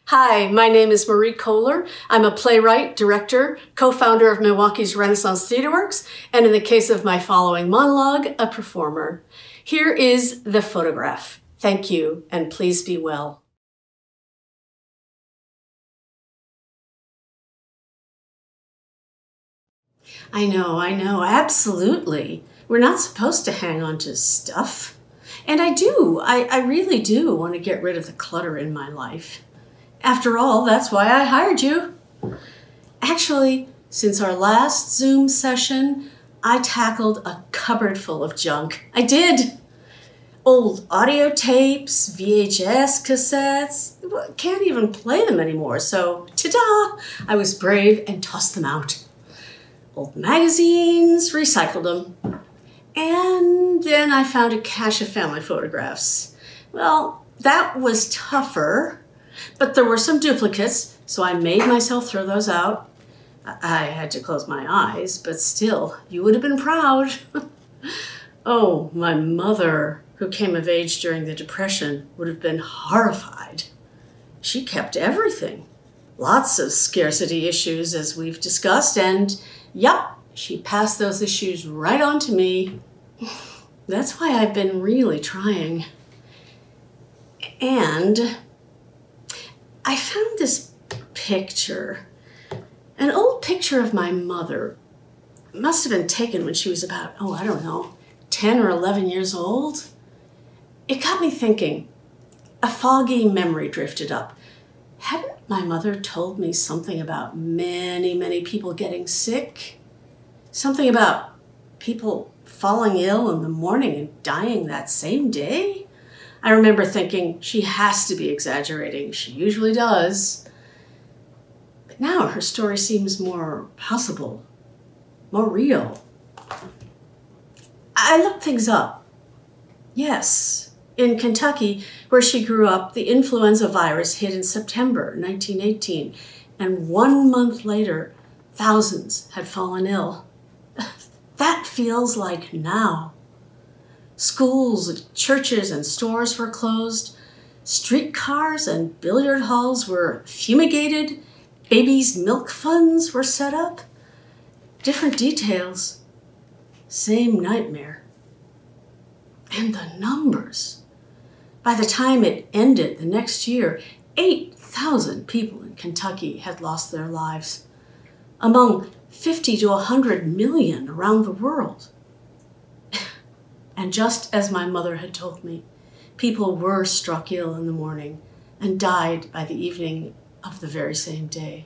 Hi, my name is Marie Kohler. I'm a playwright, director, co-founder of Milwaukee's Renaissance Theater Works, and in the case of my following monologue, a performer. Here is the photograph. Thank you, and please be well. I know, absolutely. We're not supposed to hang on to stuff. And I really do want to get rid of the clutter in my life. After all, that's why I hired you. Actually, since our last Zoom session, I tackled a cupboard full of junk. I did. Old audio tapes, VHS cassettes, can't even play them anymore, so ta-da! I was brave and tossed them out. Old magazines, recycled them. And then I found a cache of family photographs. Well, that was tougher, but there were some duplicates, so I made myself throw those out. I had to close my eyes, but still, you would have been proud. Oh, my mother, who came of age during the Depression, would have been horrified. She kept everything. Lots of scarcity issues, as we've discussed, and yup, she passed those issues right on to me. That's why I've been really trying. And I found this picture, an old picture of my mother. It must have been taken when she was about, 10 or 11 years old. It got me thinking. A foggy memory drifted up. Hadn't my mother told me something about many people getting sick? Something about people falling ill in the morning and dying that same day? I remember thinking, she has to be exaggerating. She usually does. But now her story seems more possible, more real. I looked things up. Yes, in Kentucky, where she grew up, the influenza virus hit in September 1918, and 1 month later, thousands had fallen ill. That feels like now. Schools, churches, and stores were closed. Streetcars and billiard halls were fumigated. Babies' milk funds were set up. Different details. Same nightmare. And the numbers. By the time it ended the next year, 8,000 people in Kentucky had lost their lives, among 50 to 100 million around the world. And just as my mother had told me, people were struck ill in the morning and died by the evening of the very same day.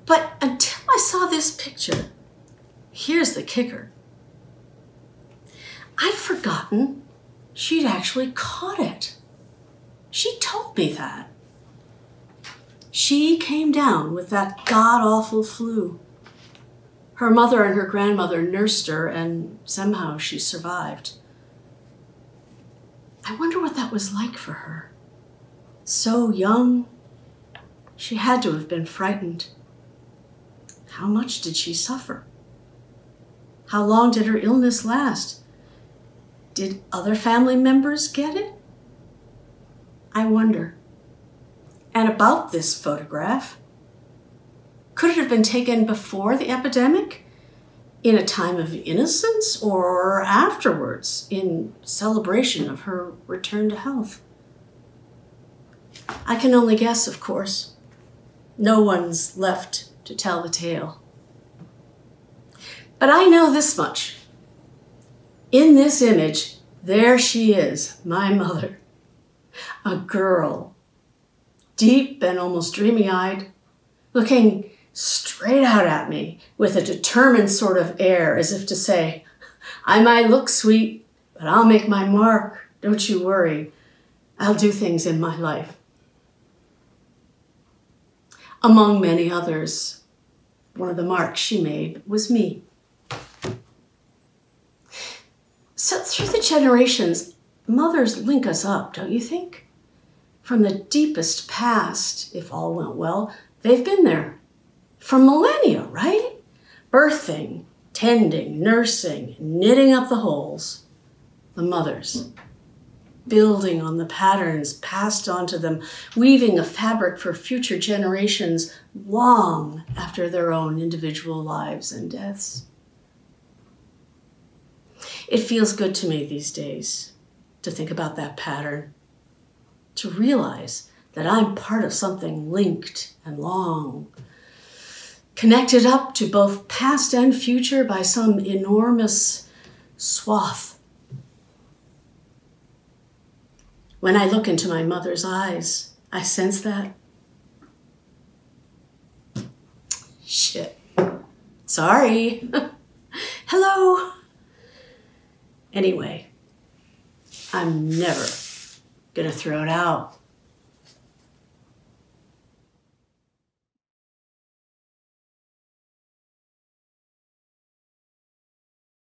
But until I saw this picture, here's the kicker. I'd forgotten she'd actually caught it. She told me that. She came down with that god-awful flu. Her mother and her grandmother nursed her, and somehow she survived. I wonder what that was like for her. So young, she had to have been frightened. How much did she suffer? How long did her illness last? Did other family members get it? I wonder. And about this photograph, could it have been taken before the epidemic, in a time of innocence, or afterwards, in celebration of her return to health? I can only guess, of course. No one's left to tell the tale. But I know this much. In this image, there she is, my mother, a girl, deep and almost dreamy-eyed, looking straight out at me with a determined sort of air, as if to say, I might look sweet, but I'll make my mark. Don't you worry. I'll do things in my life. Among many others, one of the marks she made was me. So through the generations, mothers link us up, don't you think? From the deepest past, if all went well, they've been there. For millennia, right? Birthing, tending, nursing, knitting up the holes. The mothers. building on the patterns passed on to them, weaving a fabric for future generations long after their own individual lives and deaths. It feels good to me these days to think about that pattern, to realize that I'm part of something linked and long, connected up to both past and future by some enormous swath. When I look into my mother's eyes, I sense that. Shit. Sorry. Hello. Anyway, I'm never gonna throw it out.